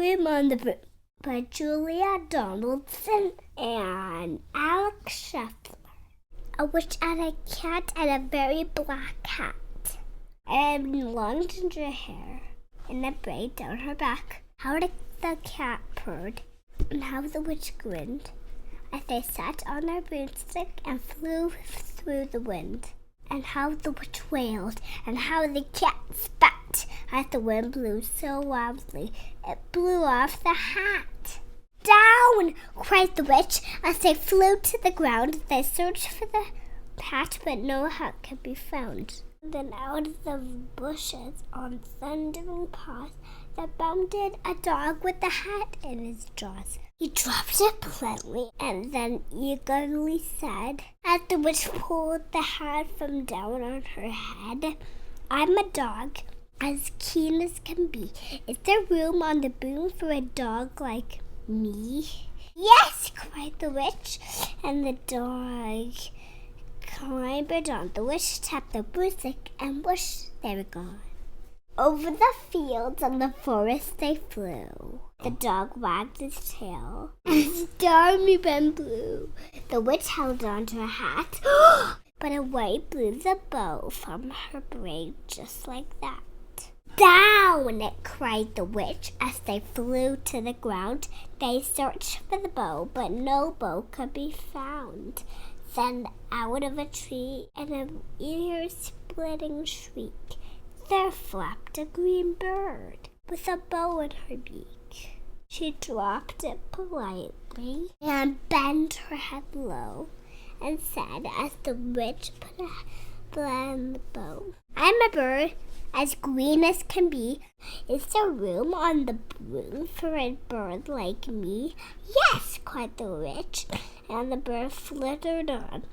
Broom on the Broom by Julia Donaldson and Alex Scheffler. A witch and a cat and a very black cat. And long ginger hair and a braid down her back. How the cat purred and how the witch grinned as they sat on their broomstick and flew through the wind. And how the witch wailed, and how the cat spat as the wind blew so wildly it blew off the hat. Down! Cried the witch as they flew to the ground. They searched for the hat, but no hat could be found. Then out of the bushes on thundering paws there bounded a dog with the hat in his jaws. He dropped it bluntly and then eagerly said, as the witch pulled the hat from down on her head, "I'm a dog, as keen as can be. Is there room on the Broom for a dog like me?" "Yes," cried the witch, and the dog clambered on. The witch tapped the broomstick and whoosh, they were gone. Over the fields and the forest they flew. The dog wagged his tail, and the stormy wind blew. The witch held on to her hat, but away blew the bow from her braid just like that. "Down!" cried the witch as they flew to the ground. They searched for the bow, but no bow could be found. Then out of a tree, in an ear-splitting shriek, there flapped a green bird with a bow in her beak. She dropped it politely and bent her head low and said as the witch put a bow in the bow, "I'm a bird as green as can be. Is there room on the Broom for a bird like me?" "Yes," cried the witch, and the bird fluttered on.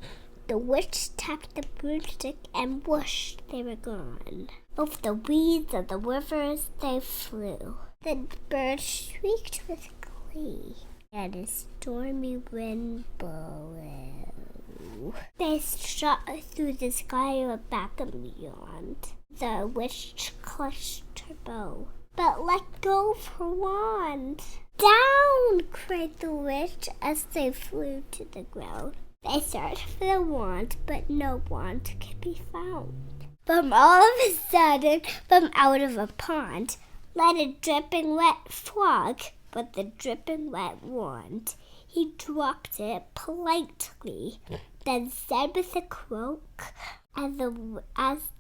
The witch tapped the broomstick and whoosh, they were gone. Over the weeds of the rivers they flew. The bird shrieked with glee, and a stormy wind blew. They shot through the sky back and beyond. The witch clutched her bow, but let go of her wand. "Down!" cried the witch as they flew to the ground. They searched for the wand, but no wand could be found. From all of a sudden, from out of a pond, led a dripping wet frog with the dripping wet wand. He dropped it politely, then said with a croak, as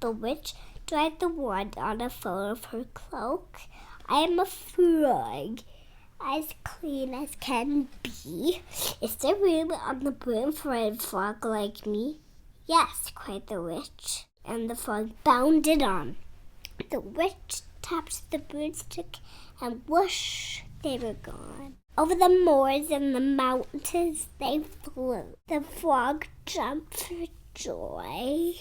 the witch dried the wand on the fold of her cloak, "I am a frog, as clean as can be. Is there room on the Broom for a frog like me?" "Yes," cried the witch, and the frog bounded on. The witch tapped the broomstick and whoosh, they were gone. Over the moors and the mountains they flew. The frog jumped for joy,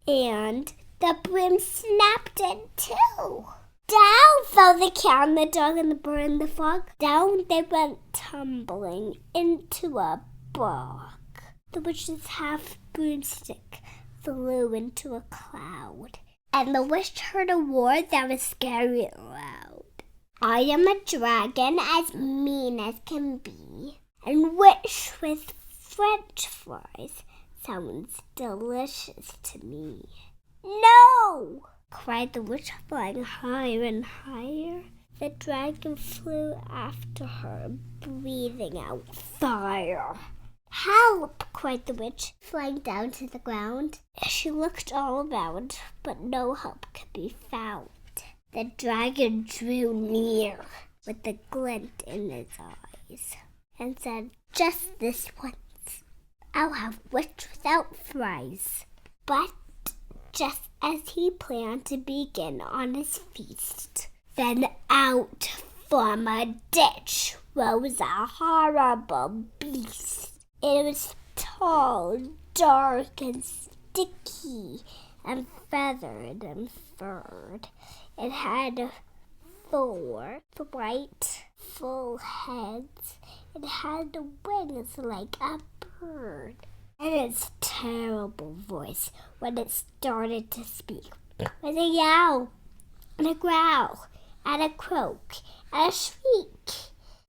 and the Broom snapped in two. Down fell the cat and the dog and the bird and the frog. Down they went tumbling into a bog. The witch's half broomstick flew into a cloud, and the witch heard a roar that was scary and loud. "I am a dragon as mean as can be, and witch with French fries sounds delicious to me." "No!" cried the witch, flying higher and higher. The dragon flew after her, breathing out fire. "Help!" cried the witch, flying down to the ground. She looked all around, but no help could be found. The dragon drew near with a glint in his eyes and said, "Just this once, I'll have witch without fries." But just as he planned to begin on his feast, then out from a ditch rose a horrible beast. It was tall, dark, and sticky, and feathered and furred. It had 4 bright, full heads. It had wings like a bird. And its terrible voice, when it started to speak, was a yowl, and a growl, and a croak, and a shriek.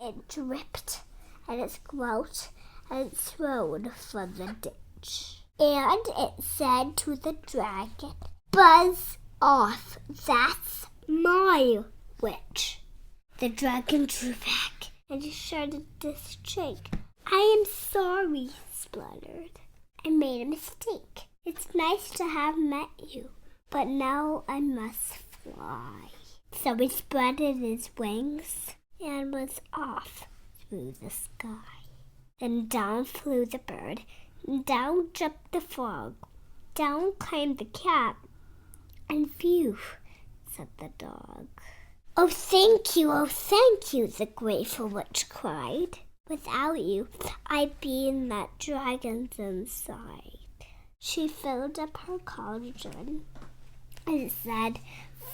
It dripped, and it squelched, and it thrown from the ditch. And it said to the dragon, "Buzz off, that's my witch." The dragon drew back, and he started to shake. "I am sorry," he spluttered. "I made a mistake. It's nice to have met you, but now I must fly." So he spread his wings and was off through the sky. Then down flew the bird, and down jumped the frog, down climbed the cat, and phew, said the dog. "Oh, thank you, the grateful witch cried. "Without you, I'd be in that dragon's inside." She filled up her cauldron and said,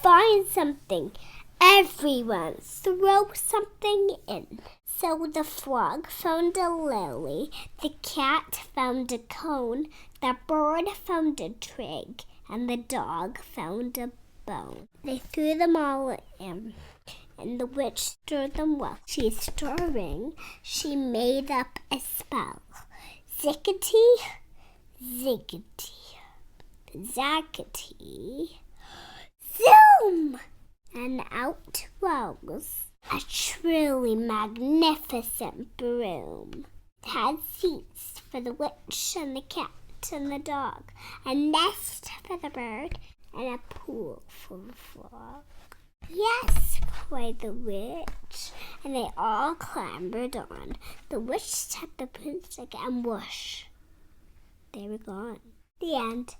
"Find something. Everyone, throw something in." So the frog found a lily, the cat found a cone, the bird found a twig, and the dog found a bone. They threw them all in, and the witch stirred them well. She's stirring. She made up a spell. Zickety, ziggety, zackety, zoom! And out rose a truly magnificent broom. It had seats for the witch and the cat and the dog, a nest for the bird, and a pool for the frog. "Yes," cried the witch, and they all clambered on. The witch tapped the broomstick, and whoosh, they were gone. The end.